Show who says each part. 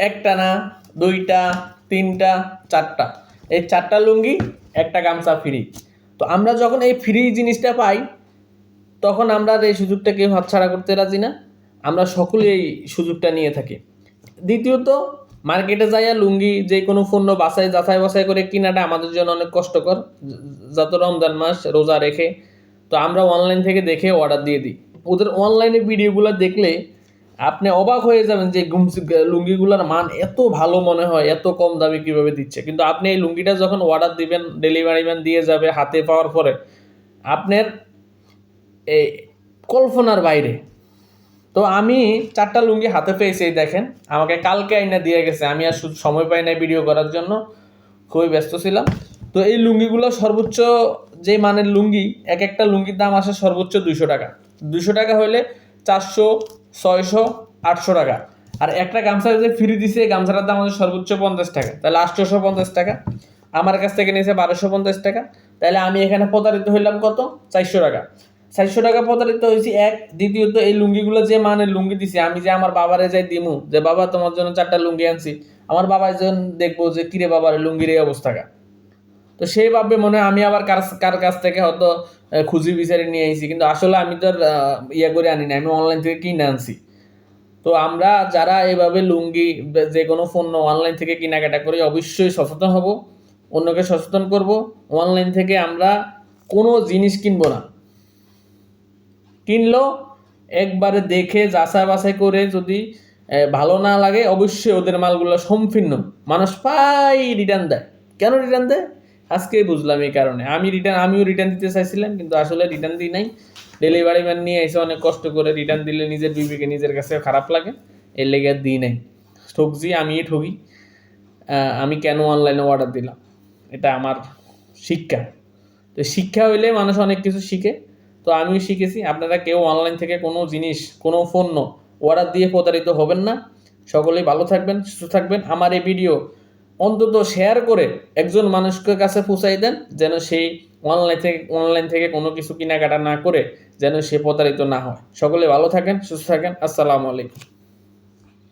Speaker 1: একটা না, দুইটা, তিনটা, চারটা, এই চারটা লুঙ্গি একটা গামছা ফ্রি। তো আমরা যখন এই ফ্রি জিনিসটা পাই তখন আমরা এই সুযোগটা কেউ হাতছাড়া করতে রাজি না, আমরা সকলেই এই সুযোগটা নিয়ে থাকি। দ্বিতীয়ত, মার্কেটে যাইয়া লুঙ্গি যে কোনো পণ্য যাচাই বাছাই করে কিনাটা আমাদের জন্য অনেক কষ্টকর, যত রমজান মাস রোজা রেখে। তো আমরা অনলাইন থেকে দেখে অর্ডার দিয়ে দিই। ওদের অনলাইনে ভিডিওগুলো দেখলে আপনি অবাক হয়ে যাবেন যে লুঙ্গিগুলোর মান এত ভালো মনে হয়, এত কম দামে কীভাবে দিচ্ছে। কিন্তু আপনি এই লুঙ্গিটা যখন অর্ডার দিবেন, ডেলিভারি ম্যান দিয়ে যাবে, হাতে পাওয়ার পরে আপনার এই কল্পনার বাইরে। তো আমি চারটা লুঙ্গি হাতে পেয়েছি, দেখেন আমাকে কালকে আইনা দিয়ে গেছে, আমি আর সময় পাই না ভিডিও করার জন্য, খুবই ব্যস্ত ছিলাম। তো এই লুঙ্গিগুলো সর্বোচ্চ যে মানের লুঙ্গি, এক একটা লুঙ্গির দাম আসে সর্বোচ্চ 200 টাকা। 200 টাকা হলে 400, 600, 800 টাকা। আর একটা গামছা যে ফ্রি দিছে, গামছাটার দাম হচ্ছে সর্বোচ্চ 50 টাকা, তাহলে 850 টাকা। আমার কাছ থেকে নিয়েছে 1250 টাকা, তাহলে আমি এখানে প্রতারিত হইলাম কত? 400 টাকা। 400 টাকা প্রতারিত হয়েছি এক। দ্বিতীয়ত, এই লুঙ্গিগুলো যে মানের লুঙ্গি দিছি, আমি যে আমার বাবারে যাই দিমু যে বাবা তোমার জন্য 4টা লুঙ্গি আনছি, আমার বাবা যখন দেখবো যে কিরে বাবার লুঙ্গির এই অবস্থাটা, তো সেই ভাববে মনে হয় আমি আবার কার কাছ থেকে হয়তো খুঁজি বিচারে নিয়ে আইছি, কিন্তু আসলে আমি তো ইয়ে করে আনি না, আমি অনলাইন থেকে কিনে আনছি। তো আমরা যারা এভাবে লুঙ্গি যে কোনো পণ্য অনলাইন থেকে কেনাকাটা করি, অবশ্যই সচেতন হব, অন্যকে সচেতন করব। অনলাইন থেকে আমরা কোনো জিনিস কিনবো না, কিনলেও একবারে দেখে যাচাই বাছাই করে, যদি ভালো না লাগে অবশ্যই ওদের মালগুলো সম্পূর্ণ মানুষ রিটার্ন দেয়। কেন রিটার্ন দেয় আজকেই বুঝলাম। এই কারণে আমিও রিটার্ন দিতে চাইছিলাম, কিন্তু আসলে রিটার্ন দিই নাই। ডেলিভারি ম্যান নিয়ে এসে অনেক কষ্ট করে, রিটার্ন দিলে নিজের বিবেকে নিজের কাছে খারাপ লাগে, এর লেগে দিই নাই। ঠকছি, আমিই ঠকি। আমি কেন অনলাইনে অর্ডার দিলাম, এটা আমার শিক্ষা। তো শিক্ষা হইলে মানুষ অনেক কিছু শিখে। তো আমিও শিখেছি। আপনারা কেউ অনলাইন থেকে কোনো জিনিস, কোনো পণ্য অর্ডার দিয়ে প্রতারিত হবেন না। সকলেই ভালো থাকবেন, সুস্থ থাকবেন। আমার এই ভিডিও অন্তত শেয়ার করে একজন মানুষকে কাছে পৌঁছাই দেন, যেন সেই অনলাইন থেকে কোনো কিছু কেনাকাটা না করে যেন সে প্রতারিত না হয়। সকলে ভালো থাকেন, সুস্থ থাকেন। আসসালামু আলাইকুম।